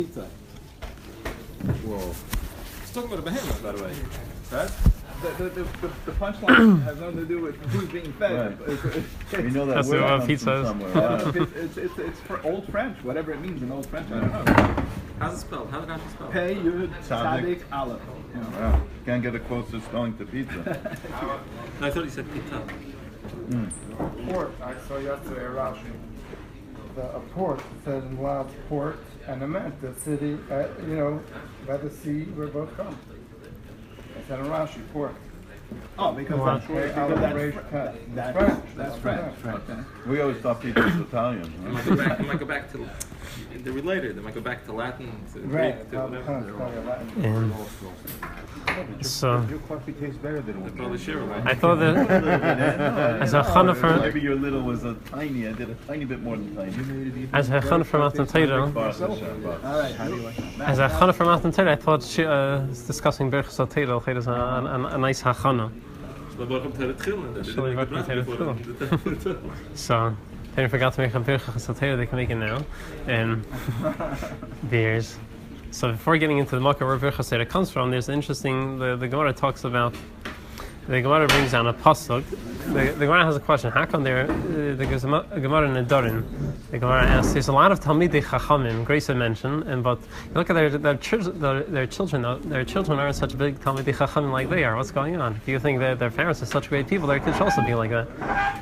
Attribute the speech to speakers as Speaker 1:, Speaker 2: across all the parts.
Speaker 1: Pizza. Whoa. He's talking about a behemoth, by the way.
Speaker 2: Right? The punchline has nothing to do with who's being fed.
Speaker 3: Right. We know that
Speaker 4: That's
Speaker 3: word comes
Speaker 4: pizza.
Speaker 3: from somewhere.
Speaker 2: It's for Old French, whatever it means in Old French. I don't know.
Speaker 1: How's it spelled? How's it actually spelled?
Speaker 2: Pei Yud
Speaker 3: Tzadik.
Speaker 2: Tzadik Aleph.
Speaker 3: Wow. Can't get a closer spelling to pizza.
Speaker 1: No, I thought he said pizza.
Speaker 5: Port, I saw yesterday Rashi. A port said in Laz port, and it meant the city, by the sea where both come. It's in Rashi, port.
Speaker 2: Oh, because that's French. That's French. Okay.
Speaker 3: We always thought pizza was Italian.
Speaker 1: It might go back to they're related. They might go back to Latin, to Greek, to whatever.
Speaker 4: So
Speaker 3: Your coffee tastes better than
Speaker 1: They probably share, right?
Speaker 4: I thought that as a chana for
Speaker 3: maybe your little was a tiny. I did a tiny bit more than tiny.
Speaker 4: as a chana for Matan Torah,
Speaker 2: All right, how do you like that?
Speaker 4: as a chana for Matan Torah, I thought she was discussing Birchas Hatorah. It is a nice hachana. So I forgot to make a Birchas Hatorah. They can make it now, and there's. So before getting into the Makkah where Birchas Hatorah comes from, there's interesting. The Gemara talks about. The Gemara brings down a pasuk. The Gemara has a question. How come there? There's a Gemara in Nedarim. The Gemara asks. There's a lot of Talmidei Chachamim. Grace had mentioned, but you look at their children. Their children aren't such big Talmidei Chachamim like they are. What's going on? If you think that their parents are such great people, their kids should also be like that.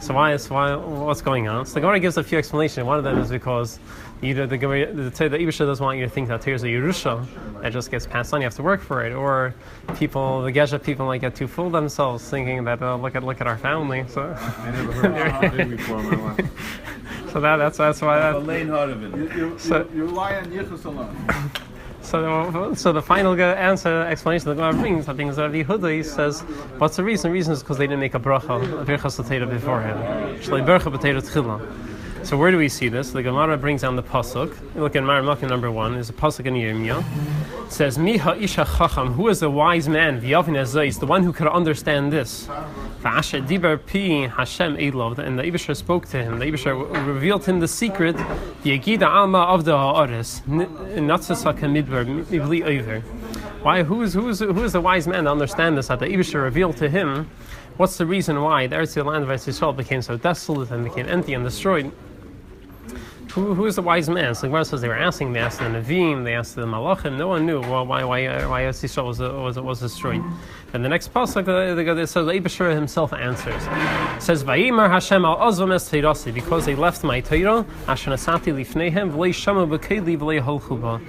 Speaker 4: So why? What's going on? So the Gemara gives a few explanations. One of them is because either the Ibisha doesn't want you to think that Torah is a Yerusha that just gets passed on. You have to work for it, or the Gesha people might get too full of themselves, thinking that look at our family. So
Speaker 3: I never heard of it before in my life.
Speaker 4: So that's why.
Speaker 3: The lane heart of it.
Speaker 2: You rely on Yichus alone.
Speaker 4: So the final explanation the Gemara brings, I think, is Rabbi Yehuda says, what's the reason? The reason is because they didn't make a bracha, a Birchas Hatorah beforehand. Shlei Bircha b'Torah Tchila. So where do we see this? The Gemara brings down the pasuk. You look at Maramaki number 1. There's a pasuk in Yirmiyah. It says, "Miha isha chacham." Who is the wise man? V'yavin ezayis, the one who could understand this. V'asher dibar pi Hashem elov, and the Ibishar spoke to him. The Ibishar revealed to him the secret. V'yagida alma of the haaretz natzasa kamidbar mivli over. Why? Who is the wise man to understand this? That the Ibishar revealed to him. What's the reason why the Eretz land of Eretz Yisrael became so desolate and became empty and destroyed? Who is the wise man? So the Gemara says they asked the Nevi'im, they asked the Malachim. No one knew why Eretz Yisrael was destroyed. And the next pasuk, it says the Eibishur himself answers. It says, "Vayimar Hashem al azvam es teirasi," because they left my Torah, asher nasati lifneihem v'lei shamu b'keli v'lei holchu ba.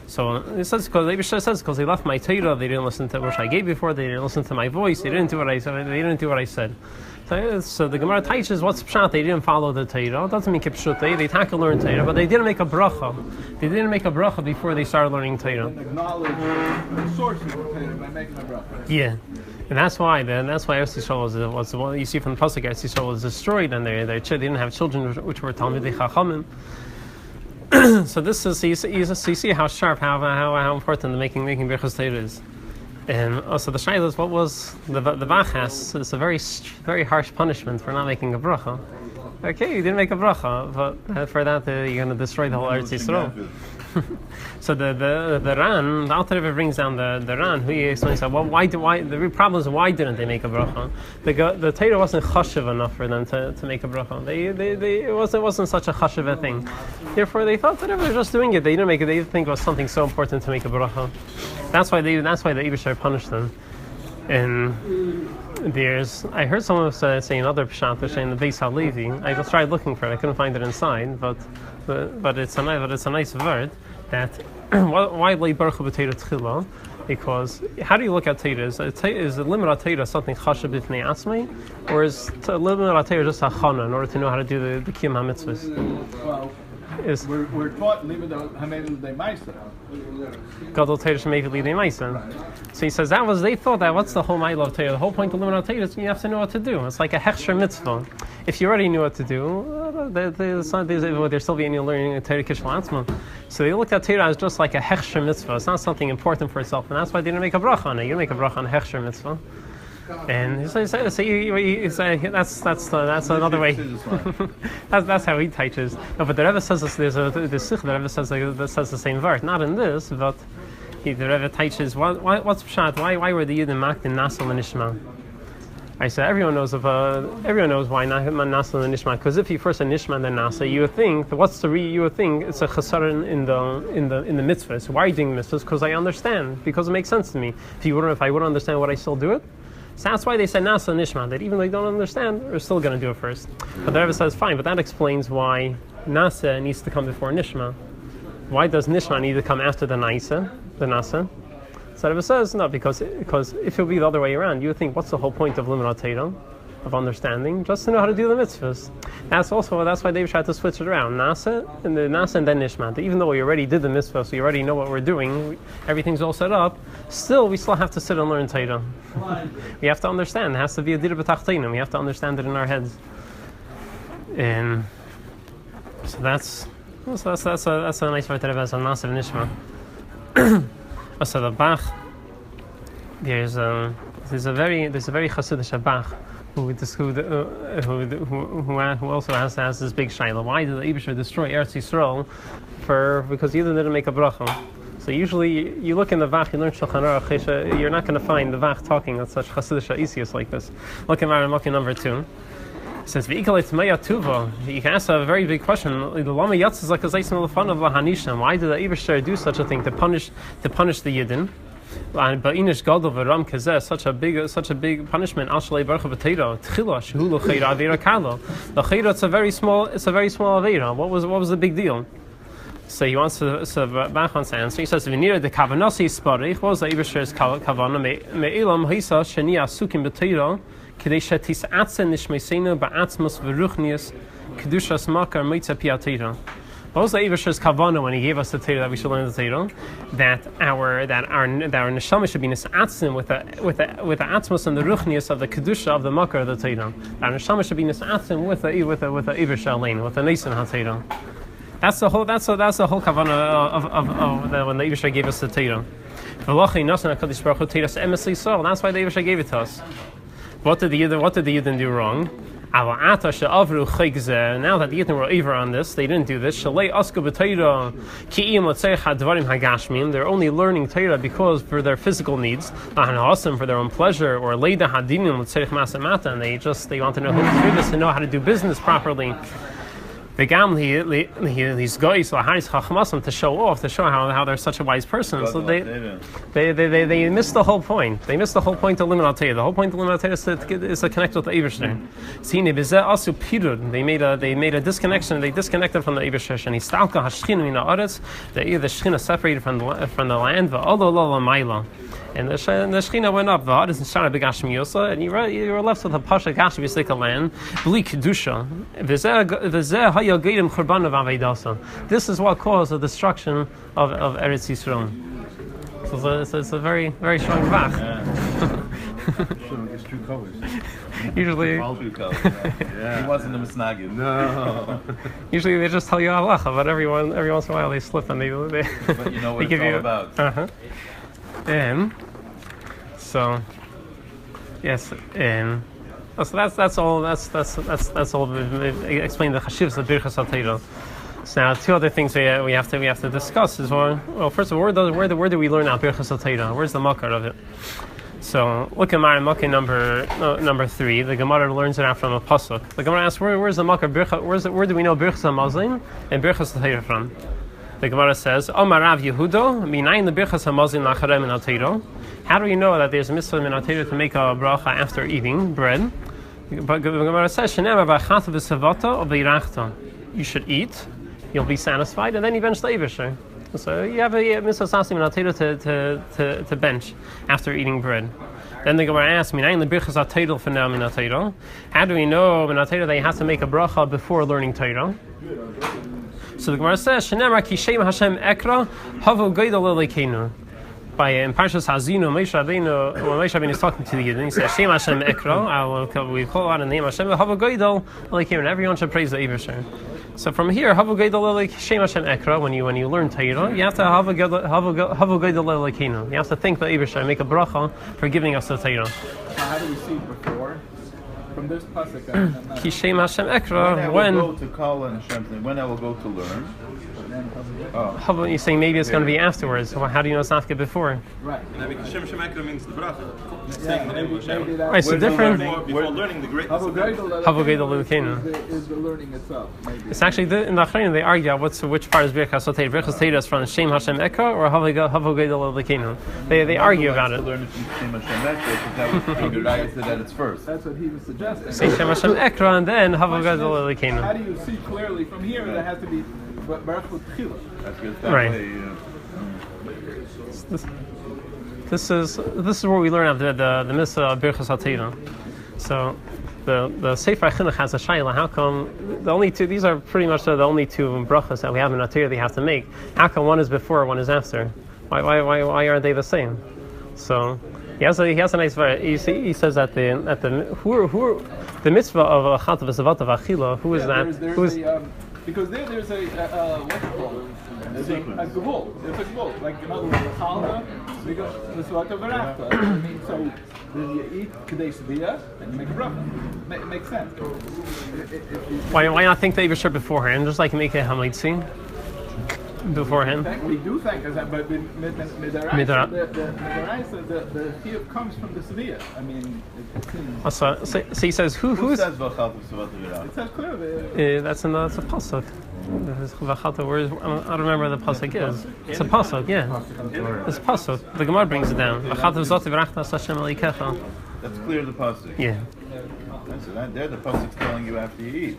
Speaker 4: So it says because the Eibishur says because they left my Torah, they didn't listen to what I gave before, they didn't listen to my voice, they didn't do what I said. So the Gemara teaches what's pshat. They didn't follow the Torah. It doesn't mean kipshutei. They tackle learn Torah, but they didn't make a bracha. They didn't make a bracha before they started learning Torah.
Speaker 2: Acknowledge the source of the Torah by making a bracha.
Speaker 4: Yeah, and that's why Eretz Yisrael was the one you see from the pasuk. Eretz Yisrael was destroyed, and they didn't have children which were Talmidei Chachamim. So this is you see how sharp, how important the making Birchas Torah is. And also the shayla is what was the bachas. It's a very harsh punishment for not making a bracha. Okay, you didn't make a bracha, but for that you're going to destroy the whole Eretz Yisrael. So the Ran, the Alter Rebbe brings down the Ran, who he explains that why the real problem is why didn't they make a bracha? The Torah wasn't chashiv enough for them to make a bracha. It wasn't such a chashiv thing. Therefore, they thought that they were just doing it. They didn't make it. They didn't think it was something so important to make a bracha. That's why the Ibishar punished them. And I heard someone say another pshat, saying the Beis HaLevi. I just tried looking for it. I couldn't find it inside, but it's a nice word. That why lei baruch b'Torah tchila? Because how do you look at Torah? Is the limit of Torah something chashav b'fnei atzmei, or is the limit of Torah just a chana in order to know how to do the kiyum hamitzvahs?
Speaker 2: Well, we're taught limit of hamedim de ma'aser.
Speaker 4: Gadol Torah shemevi lidei ma'aser. So he says they thought that what's the whole ma'ila of Torah? The whole point of limit of Torah is you have to know what to do. It's like a hechsher mitzvah. If you already knew what to do, there's still be any learning a Torah kishul atzma. So they looked at Torah as just like a hechsher mitzvah. It's not something important for itself, and that's why they didn't make a bracha on it. You didn't make a bracha on a hechsher mitzvah. And so you say that's another way. that's how he teaches. No, but the Rebbe says this. There's Sikh. The Rebbe says that says the same word. Not in this, but the Rebbe teaches. What's pshat? Why were the Yidden marked in Nasal and Nishma? I said everyone knows why Nasal and Nishma. Because if you first say Nishma and then Nasa, you would think you would think it's a chasar in the mitzvahs. So why are you doing mitzvahs? Because I understand. Because it makes sense to me. If I wouldn't understand, would I still do it? So that's why they say Nasa and Nishma, that even though they don't understand, we're still going to do it first. But the Rebbe says, fine, but that explains why Nasa needs to come before Nishma. Why does Nishma need to come after the Nasa? So the Rebbe says, no, because if it would be the other way around, you would think, what's the whole point of Limud Torah, of understanding? Just to know how to do the mitzvahs. That's why they tried to switch it around. Nasa and then Nishma. Even though we already did the mitzvahs, we already know what we're doing, everything's all set up, we still have to sit and learn Torah. We have to understand. It has to be a dir b'tachteinu. We have to understand it in our heads. And so that's a nice word to have as a Nasa and Nishma. So the Bach, there's a very Hasidic Bach who also has this big shaila. Why did the Eibusher destroy Eretz Yisrael? Because Yidden didn't make a bracha. So usually you look in the Vach, you learn Shulchan Aruch, you're not going to find the Vach talking at such Hasidic Isius like this. Look at Maramaki number 2. It says, you can ask a very big question. Why did the Eibusher do such a thing to punish the Yidden? Such a big punishment. It's a very small avera. What was the big deal? So he wants to back on to answer. He says, "V'nira de kavanasi sparich." What was the Eibusher's kavana? Me'ilam hisa sheni asukim b'teira k'dei shetisatze nishmeisenu ba'atzmos v'ruchnius kedushas makar mitzah piatira. What was the Eibusher's kavana when he gave us the Torah that we should learn the Torah? That our neshama should be nisatzim with the atzmos and the ruchnius of the kedusha of the makar of the Torah. Our neshama should be nisatzim with the Eibusher alein, with the nisan haTorah. That's the whole kavana of when the Eibusher gave us the Torah. That's why the Eibusher gave it to us. What did the Yidden do wrong? Now that the Yidden were over on this, they didn't do this. They're only learning Torah because for their physical needs, for their own pleasure, or and they want to know who to do this and know how to do business properly. These guys to show how they're such a wise person. So they missed the whole point. They missed the whole point of Limud Torah. The whole point of Limud Torah is to connect with the Eibusher. They made a disconnection. They disconnected from the Eibusher. The Shechina separated from the land. And the Shechina went up. And you were left with a pasha gashmi land. Bli kedusha. This is what caused the destruction of Eretz Yisrael. So it's a very, very strong vach.
Speaker 3: It's true colors.
Speaker 4: Usually,
Speaker 3: all true colors. Yeah. He wasn't a misnagid. No.
Speaker 4: Usually they just tell you halacha, but every once in a while they slip and they
Speaker 3: but you know what it's all about.
Speaker 4: So yes, so that's all. That's all. Explain the chashivas of Birchas Hatorah. So now, two other things we have to discuss is well, first of all, where do we learn out Birchas Hatorah? Where's the makar of it? So look at Makkah number 3. The Gemara learns it out from a pasuk. The Gemara asks, where's the makar? Where do we know Birchas Hamazon and Birchas Hatorah from? The Gemara says, Omar Rav Yehuda, minayin the Birchas Hamazon lacharem min haTorah. How do we know that there's a mitzvah min haTorah to make a bracha after eating bread? But the Gemara says, "Shenema b'chata v'savata or v'irachta." You should eat, you'll be satisfied, and then you bench the Eibusher. So you have a mitzvah sasim min haTorah to bench after eating bread. Then the Gemara asks, "Minayin the Birchas haTorah for now min haTorah?" How do we know min haTorah that you have to make a bracha before learning Torah? So the Gemara says, "Shenema ki shem Hashem ekra havu geidol lekeinu." In Parshas Hazinu, when Moshe Rabbeinu is talking to the Yidden, he says, Shem Hashem Ekra, we call out the name Hashem, Hava Goydel, and everyone should praise the Eibusher. So from here, Havu Geidel like Shem Hashem Ekra. When you learn Torah, you have to Havu Geidel like Kinu. You have to thank the Eibusher and make a bracha for giving us the Torah.
Speaker 2: How do we see before? From this pasuk.
Speaker 4: Ki Shem Hashem Ekra.
Speaker 3: When I will go to call on Hashem, when I will go to learn.
Speaker 4: How about you saying maybe it's going to be afterwards? So how do you know it's not good before?
Speaker 2: Right.
Speaker 1: And because Shem Shemekra means the bracha. Saying the name of Hashem.
Speaker 4: Right, so different.
Speaker 1: Before learning the greatness of God.
Speaker 4: Havu Geidel L'Keinu.
Speaker 2: Is the learning itself. Maybe.
Speaker 4: It's actually in the Achrayim they argue which part is Birchas Hatorah. Birchas Hatorah is from Shem Hashem Ekra or Havu Geidel L'Keinu. They argue about it.
Speaker 3: Learn it from Shem Hashem Ekra because that was the Raya said that it's first.
Speaker 2: That's what he was suggesting.
Speaker 4: Say Shem Hashem Ekra and then Havu Geidel
Speaker 2: How
Speaker 4: L'Keinu.
Speaker 2: do you see clearly from here that has to be Baruch Tchila?
Speaker 3: That's good.
Speaker 4: Right. This is where we learn of the mitzvah of Birchas Hatorah. So the Sefer Chinuch has a shayla. How come the only two? These are pretty much the only two brachas that we have in Hatorah they have to make. How come one is before, one is after? Why aren't they the same? So he has a nice verse. He says that the mitzvah of Chat v'Savat of Achila. Who is that?
Speaker 2: Because there's a what's it called? A gevul. It's a gevul. Like in other words, a challah, because it's like a verachta. I mean, so you eat kadesh via and you make a bracha. Makes sense.
Speaker 4: Why not think the Eibusher beforehand, just like make a hamlitzin beforehand?
Speaker 2: We do think that, but the chiyuv comes from the sevilla. I mean, it seems.
Speaker 4: So he says who's
Speaker 3: says V'chal V'Savat
Speaker 2: It says clearly.
Speaker 4: that's a pasuk. I don't remember where the pasuk is. It's a pasuk, yeah. It's a pasuk. The Gemara brings it down.
Speaker 3: That's clear the pasuk.
Speaker 4: Yeah.
Speaker 3: So there the pasuk's telling you after you eat.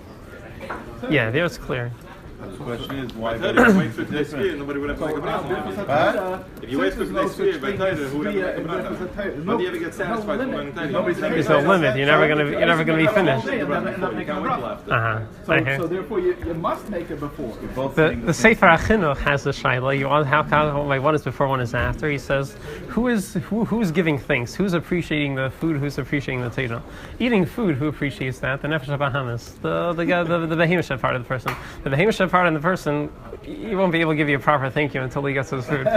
Speaker 4: Yeah, there it's clear.
Speaker 3: The question is why?
Speaker 1: I thought if you wait for today's spear, nobody would have to make a bracha. If you wait for today's spear, by Torah, who would have to make a bracha? How do you ever get satisfied with learning Torah?
Speaker 4: There's no limit. You're never gonna be finished.
Speaker 2: So therefore, you must make it before.
Speaker 4: The Sefer Chinuch has a shayla. One is before, one is after. He says, who's giving thanks? Who's appreciating the food? Who's appreciating the Torah? Eating food, who appreciates that? The Nefesh HaBahamis, the Behemoth part of the person. The Behemoth part of the person, he won't be able to give you a proper thank you until he gets his food. You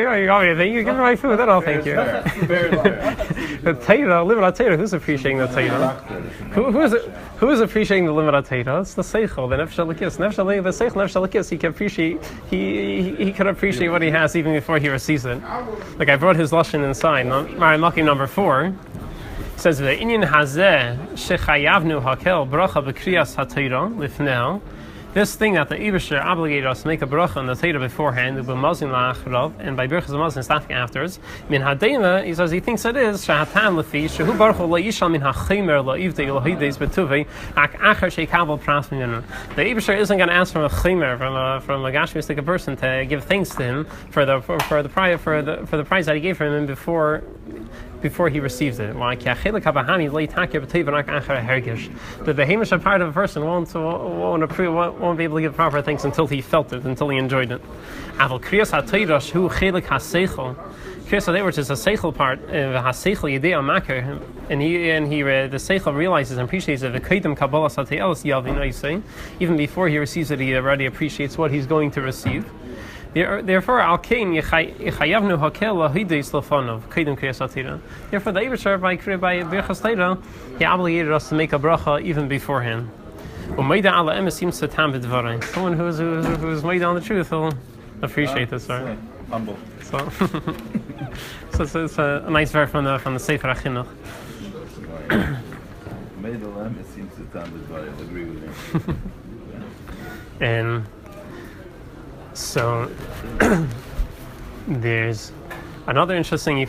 Speaker 4: want me to thank you? Give me my food, then I'll thank you. The Torah, limit Torah, who's appreciating the Torah? Who is appreciating the limit Torah? It's the Seichel, the Nefesh HaLekis. Nefesh HaLekis, he can appreciate. He can appreciate what he has even before he receives it. Like I brought his lashon inside. Maki number 4. Says the Inyan Hazeh Shechayavnu Hakel Bracha B'Kriyas HaTorah Lifnei. This thing that the Eibusher obligated us to make a bracha on the Torah beforehand, and by Birchas Hamazon stopping afterwards. Min Hadena, he says he thinks it is Shahatan Lefi Shehu Baruch Hu La'ishal Min HaChimer La'ivdei Elohides B'Tuvei Ak Achar Sheikabel Pras Minenu. The Eibusher isn't going to ask from a Chimer, from a Gashmistic person, to give thanks to him for the prize that he gave for him before he receives it. Like the Behemoth part of a person won't be able to give proper thanks until he felt it, until he enjoyed it. Kriyas Hatorah, which is a seichel part, and the seichel realizes and appreciates it. Even before he receives it, he already appreciates what he's going to receive. Therefore, Al-Kain Yechayavnu Hakel Lahidis Lafanov Kedem Kriyas Hatorah. Therefore, the Eibusher by Birchas Hatorah, he obligated us to make a bracha even beforehand. Someone who's made on the truth will appreciate this, right?
Speaker 3: Humble.
Speaker 4: So it's a nice verse from the Sefer Chinuch.
Speaker 3: Made the lamb, it seems to stand with I agree with him.
Speaker 4: And so there's another interesting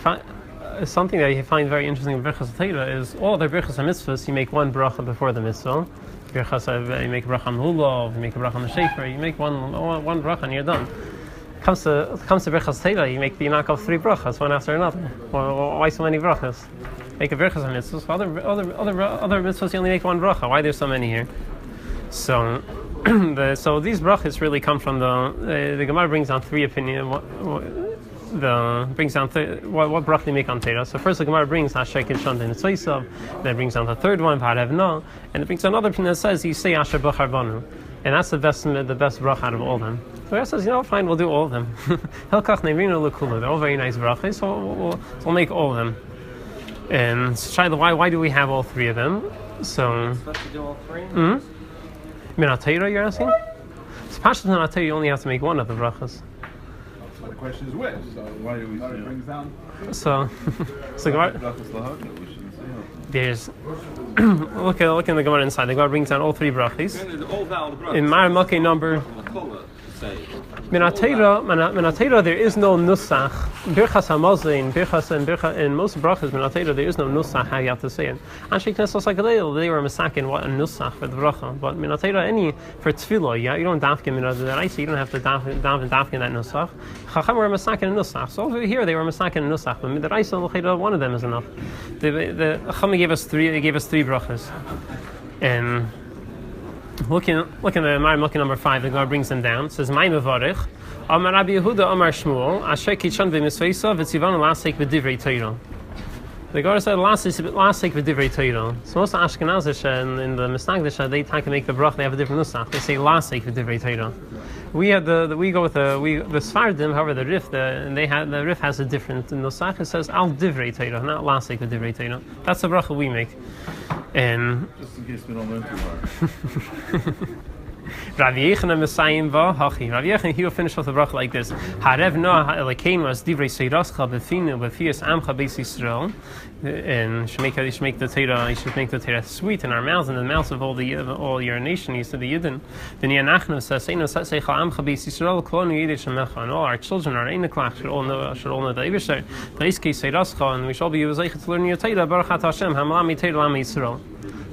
Speaker 4: something that you find very interesting in Birchas Hatorah is all the Birchas HaMitzvahs, you make one bracha before the mitzvah. You make a bracha on Lulav, you make a bracha on the Shefer, you make one bracha and you're done. Comes to Birchas Hatorah, you knock off 3 brachas, one after another. Why so many brachas? Make a Birchas HaMitzvahs. Other mitzvahs you only make one bracha. Why there's so many here? So so these brachas really come from the Gemara brings down 3 opinions. brings down what bracha they make on Torah. So first the Gemara brings Asher Kishon and Tzveisav, then it brings down the third one V'Harev No, and it brings another thing that says you say Asher B'Char Banu, and that's the best bracha out of all of them. So he says, fine, we'll do all of them. Helkach Neirinu L'Kula, they're all very nice brachas, so we'll make all of them. And Shaila, why do we have all three of them? So
Speaker 6: supposed to do all three?
Speaker 4: Min HaTorah, you're asking? So Pashas Min HaTorah, you only have to make one of the brachas.
Speaker 2: So the question is which. So
Speaker 3: Why do we
Speaker 2: it
Speaker 3: say
Speaker 2: brings down.
Speaker 4: So there's look in the Gemara inside. The Gemara brings down all three brachas. In Maramake number Min HaTorah, there is no nusach. Birchas Hamazon, in most brachas Min HaTorah, there is no nusach how you have to say it. Anshe Knessos HaGadol, they were masakin what a nusach for the bracha. But Min HaTorah, for tefillah, you don't dafkin Min HaTorah, you don't have to dafkin that nusach. Chacham were masakin a nusach. So over here they were masakin a nusach, but Min HaTorah, one of them is enough. The Chacham gave us three brachas, and. Looking at the Maramake number 5, the Gemara brings them down. It says, "Mai mevarich, Amar Rabbi Yehuda, Amar Shmuel, Asher Kishon v'Misveisav v'Tzivanu lasek v'divrei Torah." The Gemara said, "Lasek v'divrei Torah." So most Ashkenazish and the Misnagdish, they try to make the brach. They have a different nusach. They say lasek v'divrei Torah. We go with the Sfardim. However, the Rif the Rif has a different nusach. It says al divrei Torah, not lasek v'divrei Torah. That's the bracha we make. And
Speaker 3: just in case we don't learn too hard.
Speaker 4: Rav Yechon Messiah Hachi. Rav Yechon, he will finish off the bracha like this: Harev Noah Elokeinu as divrei seirascha b'finu b'fias amcha beis Yisrael. And you should make the Torah sweet in our mouths and in the mouths of all your nation. He said the Yidden. Then Yanachnu says, "Seicha amcha beis Yisrael klonu yidish shemecha." And all our children, our einiklach, should all know the Eibusher. V'eiskei seirascha, and we shall be zeicha to learn your Torah. Baruch Atah Hashem Hamalami Torah L'Am Yisrael.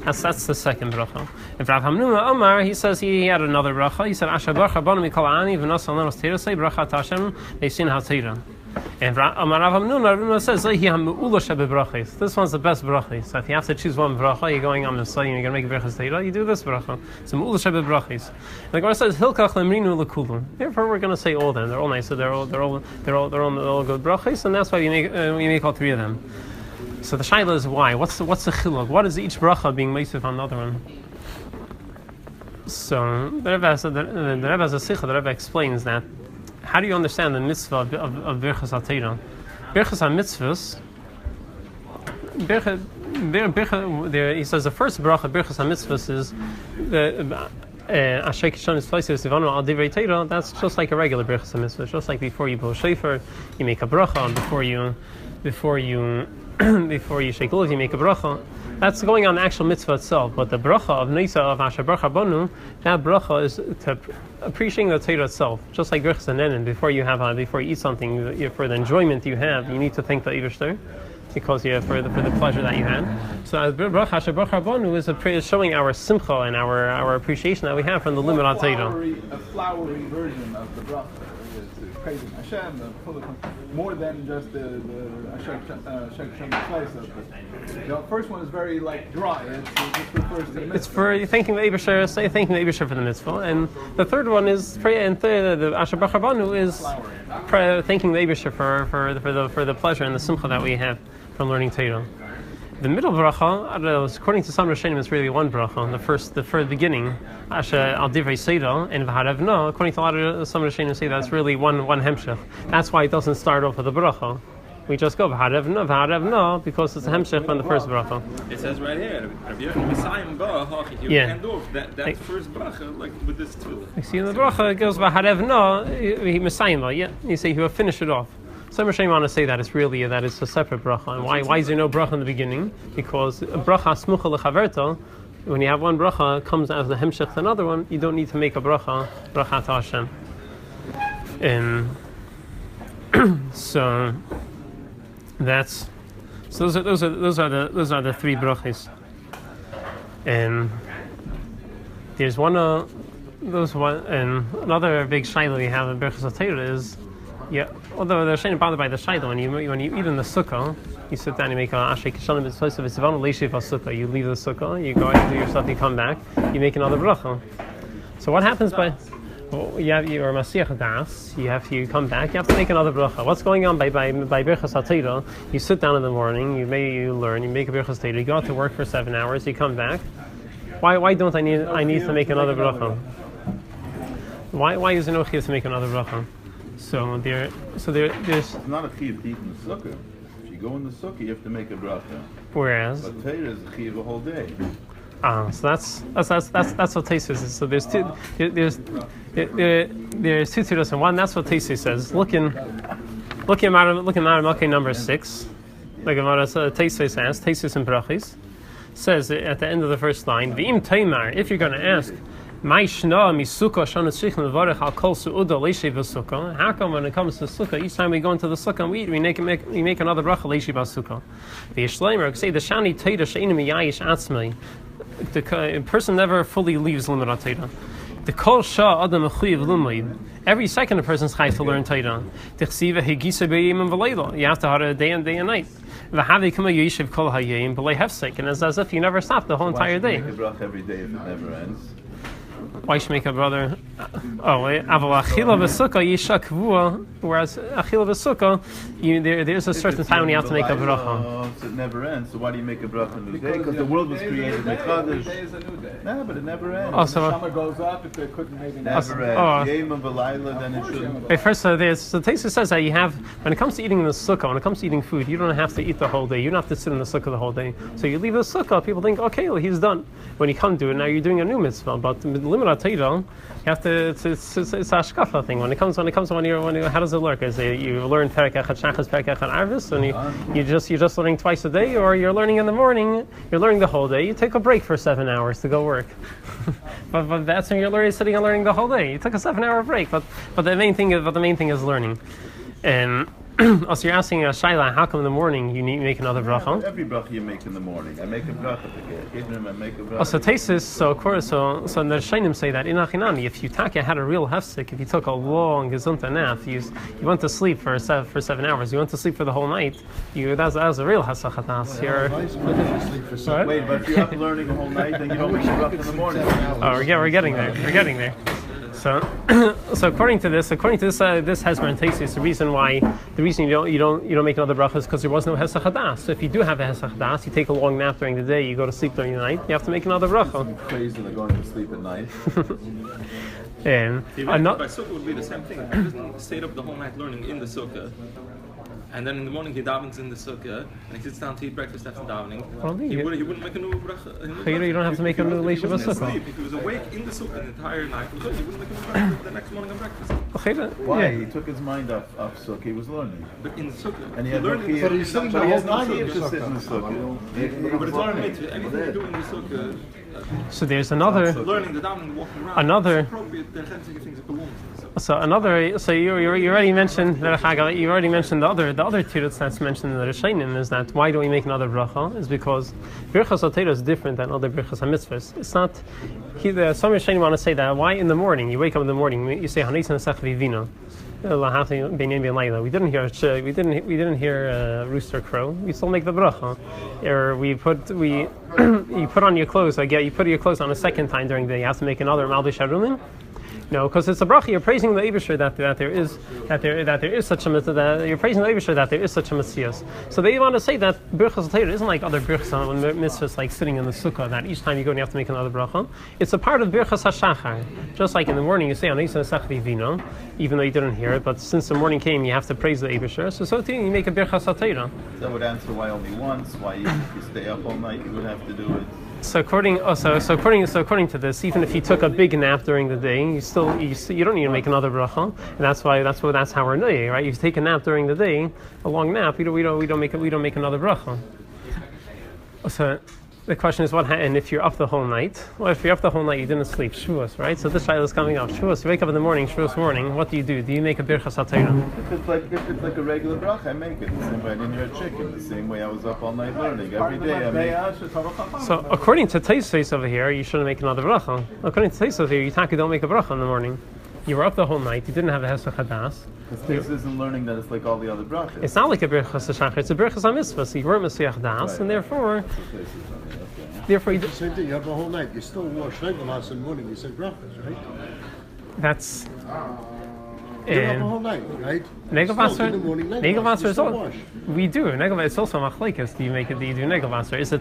Speaker 4: That's the second bracha. If Rav Hamnuna Omar, he says he had another bracha. He said, "Asher Baruch Rabanu Mikol Ani v'Nosal Lenos Torah Say Baruch Atah Hashem Beisin HaTorah." And Rav Hamnuna says, "This one's the best bracha." So if you have to choose one bracha, you're going on the side, you're going to make Birchas Hatorah, you do this bracha. It's a Me'ula Shebe brachis. And the Gemara says, "Hilkach lemrinu lekulum." Therefore, we're going to say all of them. They're all nice. So they're all good brachis, and that's why we make all three of them. So the shaila is why? What's the chiluk? What is each bracha being meisif on the other one? So the Rebbe has a sikha. The Rebbe explains that. How do you understand the mitzvah of Birchas Hatorah? Birchas HaMitzvahs. He says the first bracha Birchas HaMitzvahs is Asher Kishon is twice Tivanu al divrei Torah. That's just like a regular Birchas HaMitzvahs. Just like before you blow shofar, you make a bracha, and before you shake lulav, you make a bracha. That's going on the actual mitzvah itself. But the bracha of Nisa of Asher B'Char Banu, that bracha is to appreciating the Torah itself. Just like Birchas Hanenin, before you eat something, for the enjoyment you have, you need to thank the Eibusher because for the pleasure that you had. So bracha Asher B'Char Banu is showing our simcha and our appreciation that we have from the limit of Torah.
Speaker 2: A flowery version of the bracha. Praising Hashem, more than just the Hashem slice of it. The first one is very dry. It just refers to the mitzvah.
Speaker 4: It's for thanking the Eibusher for the mitzvah, and the third one is the Asher B'Char Banu is thanking the Eibusher for the pleasure and the simcha that we have from learning Torah. The middle bracha, according to some Rishonim, is really one bracha. The first beginning, Asher al divrei Seira and V'Harev No. According to a lot of some Rishonim, say that's really one hemshech. That's why it doesn't start off with the bracha. We just go V'Harev No because it's a hemshech from the first bracha.
Speaker 1: It says right here, you end off that first bracha with this tefillah.
Speaker 4: You see in the bracha it goes V'Harev No, he Messiah. Yeah, you say he will finish it off. Some Rishonim want to say that it's a separate bracha. And why is there no bracha in the beginning? Because a bracha smucha lechaverta, when you have one bracha, it comes as the hemshech to another one. You don't need to make a bracha to Hashem. And so those are the three brachas. And there's and another big shayla we have in Birchas Hatorah is. Yeah, although they're saying bothered by the shayla, when you eat in the sukkah, you sit down, you make a asher kishalim b'tzvos of tzivanu leishiv sukkah. You leave the sukkah, you go out, you do your stuff, you come back, you make another bracha. So what happens by You're Masiach Das. You come back. You have to make another bracha. What's going on by Birchas Hatorah? You sit down in the morning. You learn. You make a Birchas Hatorah. You go out to work for 7 hours. You come back. Why don't I need to make another bracha? Why is there no chiyuv to make another bracha? There's
Speaker 3: It's not a chiyuv to eat in the sukkah. If you go in the sukkah, you have to make a bracha.
Speaker 4: Whereas,
Speaker 3: but Torah is a chiyuv a whole day.
Speaker 4: So that's what Taisus is. So there's two tiras, and one that's what Taisus says. Looking at number 6, like Taisus says, Taisus and Brachis says at the end of the first line, V'im Taimar, if you're going to ask, how come when it comes to sukkah, each time we go into the sukkah and we eat, we make another bracha leishi b'sukkah? The Yishleimer say the shani teira she'inu miyayish atzmei. The person never fully leaves limud Torah. The kol shah adam mechuyev lumid. Every second a person's chayv to learn Torah. Tichsiva hegisa b'yimim v'leila. You have to have it day and night. V'havi kama yishiv kol hayim b'lei hefsek. And it's as if you never stop the whole entire day.
Speaker 3: Why should you make a bracha every day if it never ends?
Speaker 4: Why should make a brother? Aval achila v'sukkah yisha kavua. Whereas achila v'sukkah, there's a certain time when you have to make a bracha.
Speaker 3: So it never ends. So why do you make a bracha on the day? Because the world was created with
Speaker 2: Every day is a new day.
Speaker 3: No, but it never ends.
Speaker 2: The summer goes up. If they couldn't, maybe
Speaker 3: never ends. Yom and v'layla, then it shouldn't.
Speaker 4: Wait, first, so Taisus says that you have, when it comes to eating in the sukkah, when it comes to eating food, you don't have to eat the whole day. You don't have to sit in the sukkah the whole day. So you leave the sukkah, people think, okay, well, he's done. When you come to it, now you're doing a new mitzvah. But the limud Torah, you have to. It's a hashkafa thing. When how does it work? Is you learn perek echad shachas, perek echad arvis, and you're just learning twice a day, or you're learning in the morning. You're learning the whole day. You take a break for 7 hours to go work. but that's when you're sitting and learning the whole day. You took a 7-hour break, but the main thing is learning. And also, you're asking Shaila, how come in the morning you need to make another bracha?
Speaker 3: Every bracha you make in the morning. I make a bracha to get I make a bracha.
Speaker 4: So Taisus, so the Shainim say that in Achinani, if you had a real hefsek, if you took a long gezunta nap, you went to sleep for 7 hours, you went to sleep for the whole night, that's a real hasachatas.
Speaker 3: Wait, but if you're up learning the whole night, then you don't make a bracha in the morning.
Speaker 4: Oh, we're getting there. So according to this Hezbollah and Taisus, the reason you don't make another bracha is because there was no Hesach Hadas. So if you do have a Hesach Hadas, you take a long nap during the day, you go to sleep during the night, you have to make another bracha.
Speaker 3: It's crazy they're going to sleep at night.
Speaker 1: And by sukkah would be the same thing. If he doesn't stay up the whole night learning in the sukkah, and then in the morning he davens in the sukkah, and he sits down to eat breakfast after davening, he wouldn't make a new bracha.
Speaker 4: You don't have to make a new leisha
Speaker 1: sukkah. If he was awake in the sukkah the entire night, he wouldn't make a new bracha the next morning on breakfast.
Speaker 3: Why? He took his mind off sukkah. He was learning.
Speaker 1: But in the sukkah,
Speaker 3: and he had
Speaker 5: but he's sitting the whole time to sit in the sukkah.
Speaker 3: But it's learning.
Speaker 1: Anything you do in the sukkah.
Speaker 4: So there's another.
Speaker 1: Learning the davening, walking around.
Speaker 4: Another. So you already mentioned the other tirutz that's mentioned in the Rishonim is that why do we make another bracha? Is because Birchas Hatorah is different than other Birchas HaMitzvahs. It's not. Some Rishonim want to say that why in the morning you wake up in the morning you say Hanis Nesach Vivina. We didn't hear rooster crow. We still make the bracha, or you put on your clothes. You put your clothes on a second time during the day. You have to make another Malbish Harumin. No, because it's a bracha. You're praising the Eibusher that there is such a mitzvah. That you're praising the Eibusher that there is such a mitzvah. So they want to say that Birchas Hatorah isn't like other Birchas mitzvahs, like sitting in the sukkah. That each time you go, you have to make another bracha. It's a part of Birchas Hashachar. Just like in the morning, you say Anis Nesach Vivino, even though you didn't hear it. But since the morning came, you have to praise the Eibusher. So too, you make a Birchas Hatorah.
Speaker 3: That would answer why only once. Why if you stay up all night, you would have to do it.
Speaker 4: So according to this, even if you took a big nap during the day, you don't need to make another bracha, and that's how we're noyeh, right? You take a nap during the day, a long nap, we don't make another bracha. So the question is and if you're up the whole night? Well, if you're up the whole night, you didn't sleep, Shavuos, right? So this shayla is coming up. Shavuos, you wake up in the morning, Shavuos morning, what do? Do you make a Birchas Hatorah?
Speaker 3: If it's like a regular bracha, I make it. The same way I didn't hear a chicken. The same way I was up all night learning. Every day I make it.
Speaker 4: So according to Taisus over here, you shouldn't make another bracha. According to Taisus over here, you don't make a bracha in the morning. You were up the whole night, you didn't have a Hesach Hadas.
Speaker 3: This isn't learning that it's like all the other brachas.
Speaker 4: It's not like a Birchas Hashachar, it's a Birchas HaMitzvah, so you weren't Mesiach Das, and therefore
Speaker 5: you same thing, you have the whole night, you still wash Shneimel in the morning, you say brachas, right?
Speaker 4: that's.
Speaker 6: You have a whole night, right?
Speaker 4: Negelwasser.
Speaker 6: In the morning,
Speaker 4: Negelwasser is
Speaker 6: still
Speaker 4: all.
Speaker 6: wash.
Speaker 4: We do. It's also machlekes. Do you do negelwasser? Is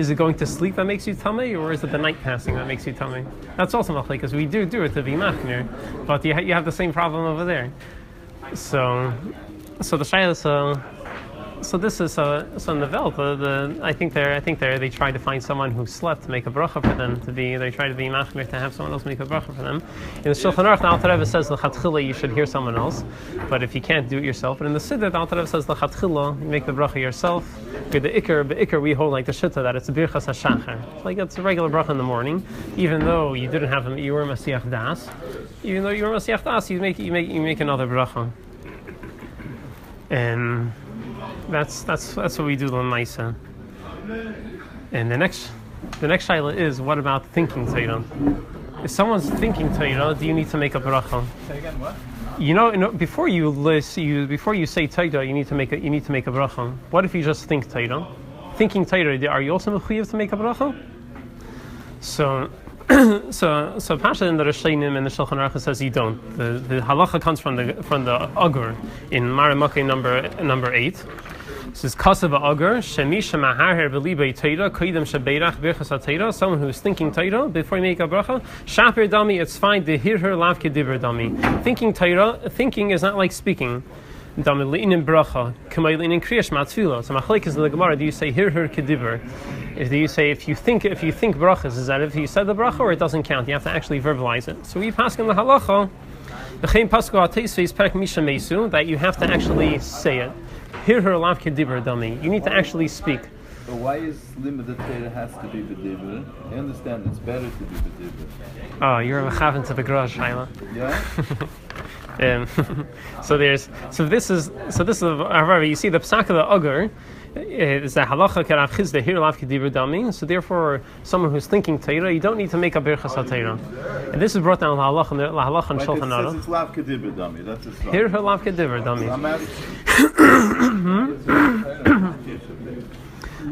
Speaker 4: it going to sleep that makes you tummy, or is it the night passing that makes you tummy? That's also machlekes. We do it to be machmir, but you have the same problem over there. So the shayla. So this is so in the Welt. I think they try to find someone who slept to make a bracha for them They try to be machmir to have someone else make a bracha for them. In the Shulchan Aruch, the Alter Rebbe says l'chatchila you should hear someone else, but if you can't do it yourself. And in the Siddur, the Alter Rebbe says l'chatchila you make the bracha yourself. With the ikar we hold like the shitta that it's a birchas hashachar. Like it's a regular bracha in the morning, even though you didn't have you were Masiach Das. Even though you were Masiach Das, you make another bracha. And that's what we do on Maisa. And the next shaila is, what about thinking Torah? If someone's thinking Torah, do you need to make a bracha?
Speaker 2: Say again, what?
Speaker 4: Before you say Torah, you need to make a bracha. What if you just think Torah? Thinking Torah, are you also mechuyev to make a bracha? So Pasha in the Rishonim and the Shulchan Aruch says you don't. The halacha comes from the Agur in Maramake number 8. It says Kasav Agur Shemisha Maharher B'Libei Torah Koidem Shebeirach Birchas Hatorah. Someone who is thinking Torah before you make a bracha. Shaper Dami, it's fine to hear her lav kedibur Dami. Thinking is not like speaking. Dami le'inin bracha k'may le'inin kriyash ma'atfila. So machlekes in the Gemara, do you say hear her kedibur? If you think brachas, is that if you said the bracha or it doesn't count? You have to actually verbalize it. So we pass in the halacha that you have to actually say it. Hear her lav kedibur Dami. You need to actually speak.
Speaker 3: But why is limited Torah has to be b'dibur? I understand it's better to be b'dibur.
Speaker 4: Oh, you're a mechaven to the garage, Shaila.
Speaker 3: Yeah.
Speaker 4: So this is however you see the psak of the Agur is the halacha karav chizda here lav kedibur Dami. So therefore, someone who's thinking Torah, you don't need to make a birchas haTorah. And this is brought down halacha and Shulchan Aruch.
Speaker 3: It's lav kedibur Dami. That's a
Speaker 4: Here her lav kedibur Dami.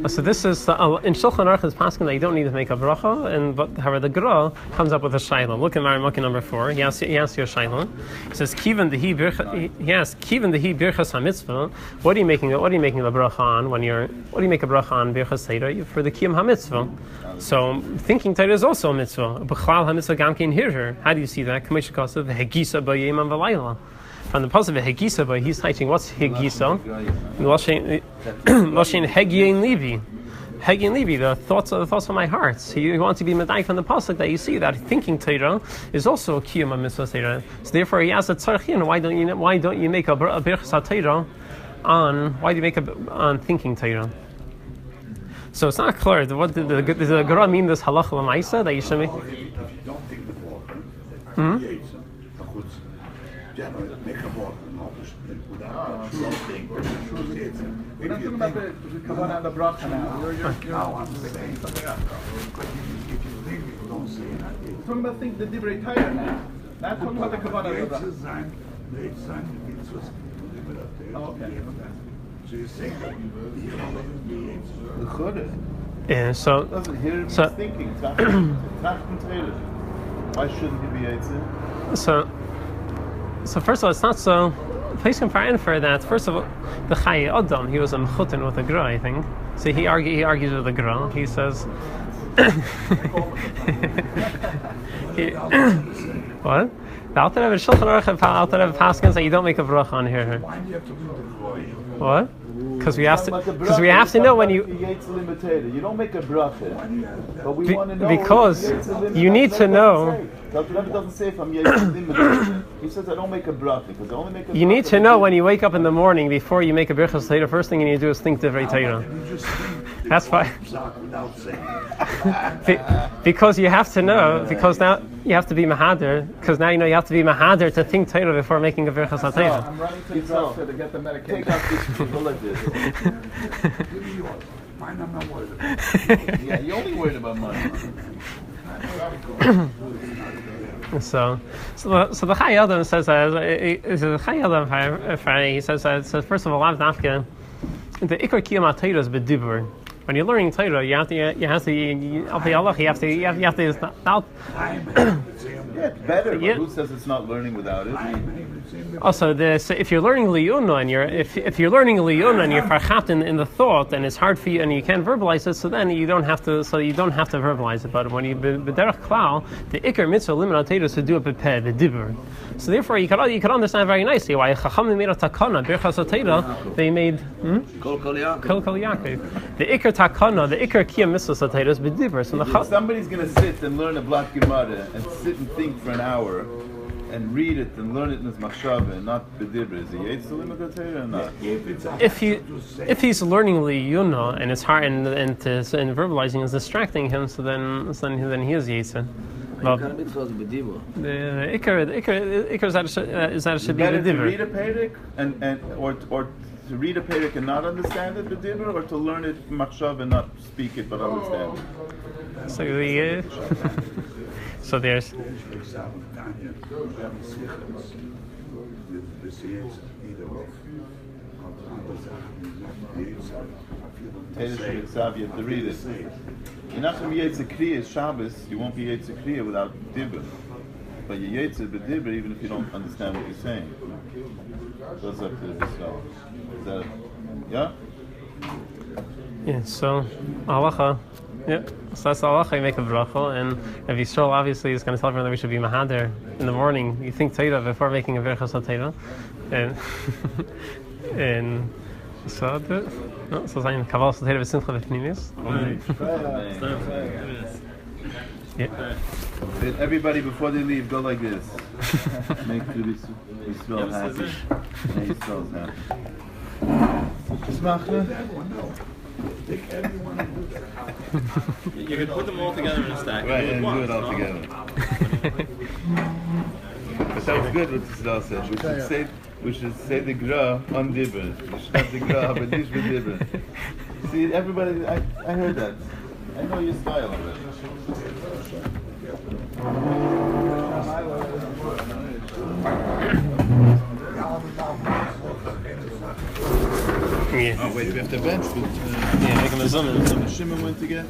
Speaker 4: So this is in Shulchan Aruch is paskin that you don't need to make a bracha, but however the Gra comes up with a shaila. Look at Maramaki number 4. He asks you a shaila. He says kivan dehi birchas hamitzvah. What are you making the bracha on when you're? What do you make a bracha on birchas Torah for the kiyum hamitzvah? So thinking Torah is also a mitzvah. B'chlal hamitzvah gamkein hear her. How do you see that? K'meish kasav hegisa b'yem v'layla. From the pasuk of Hegisa, but he's teaching what's Hegisa? Loshin Hegyein Levi. Hegyein Levi, the thoughts of my heart. So you want to be medayik from the pasuk that you see that thinking Torah is also a kiyum of mitzvah Torah. So therefore, he asks the tzarchin, why don't you make a birchas haTorah on? Why do you make on thinking Torah? So it's not clear. What does the Gemara mean? This halacha l'maisa that you should make?
Speaker 2: We're not talking about the kavanah and the bracha now. You're saying something else. We're talking about the divrei Torah now. Not talking about the kavanah and the bracha. Oh, okay.
Speaker 3: So you're saying that
Speaker 4: yeah, so
Speaker 3: thinking. Why shouldn't he be Eitzah?
Speaker 4: So first of all, it's not so. Place can infer that first of all, the Chayi Adam, he was a mechutin with a gra, I think. So he argues with the gra. He says, what? The Alter Rebbe Shulchan Aruch, Alter Rebbe Paskins that you don't make a bracha on here. What? Because we have to know when you.
Speaker 3: You don't make a bracha, but we want to know
Speaker 4: because you need to know.
Speaker 3: Dr. Rebbe doesn't say if I'm limited. He says I don't make a bracha because I only make a.
Speaker 4: You need to know when you wake up in the morning before you make a birchas Torah. First thing you need to do is think divrei Torah. That's why. Because you have to know. Because now you have to be mahader. Because now you have to be mahader to think Torah before making a birchas Torah.
Speaker 2: I'm running to the doctor to get the medication.
Speaker 3: Take out these people like this.
Speaker 6: Mine, I'm not worried about.
Speaker 3: Yeah, you're only worried about money.
Speaker 4: So the Chai Adam says he says first of all, Lav Dafka, the Ikar Kiyam HaTorah is b'dibur. When you're learning Torah, you have to
Speaker 3: Yeah, it's better.
Speaker 4: Yeah.
Speaker 3: But who says it's not learning without it?
Speaker 4: Also, so if you're learning liyuna and you're learning liyuna and you're farchat in the thought and it's hard for you and you can't verbalize it, so then you don't have to verbalize it. But when you b'derech klal, the ikar mitzvah limud ateiros to do it b'peh b'dibur. So therefore, you can understand very nicely why Chachamim made a takana Birchas Hatorah. They made Kol Yaakov. The ikar takana, the ikar kiyam mitzvah ateiros b'dibur. So
Speaker 3: if somebody's going to sit and learn a block Gemara and sit and think for an hour and read it and learn it in his machshava and not b'dibur, is he yetz limud Torah or not?
Speaker 4: If he's learning liyuna and it's hard and verbalizing is distracting him, so then he is yetzer. But the ikar is that it should be
Speaker 3: better to
Speaker 4: b'dibur.
Speaker 3: read a perek or to read a perek and not understand it b'dibur, or to learn it machshava and not speak it but understand it.
Speaker 4: So so there's.
Speaker 3: You have to read it. You're not going to be Yetzer Kriya Shabbos, you won't be Yetzer Kriya without Dibur. But you're Yetzer b'Dibur even if you don't understand what you're saying. Goes up to this level. Is that it? Yeah?
Speaker 4: Yeah, so halacha. Yeah, so that's the halacha. You make a bracha, and if Yisrael obviously is going to tell everyone that we should be mahader in the morning. You think Torah before making a Birchas Hatorah, and so that. No, so saying Kabbalas Hatorah v'simcha v'pnimis. Yeah.
Speaker 3: Everybody before they leave, go like this. Make Yisrael happy. Make Yisrael happy.
Speaker 1: You can put them all together in a stack.
Speaker 3: Right, and do it all together. But that's good what Yisrael said. We should say the gra on dibber. We should have the gra, but this with dibber. See, everybody, I heard that. I know your style already.
Speaker 4: Yeah.
Speaker 3: Oh wait, we have to bench.
Speaker 4: Yeah, make him a zone.
Speaker 3: Shimon went to get.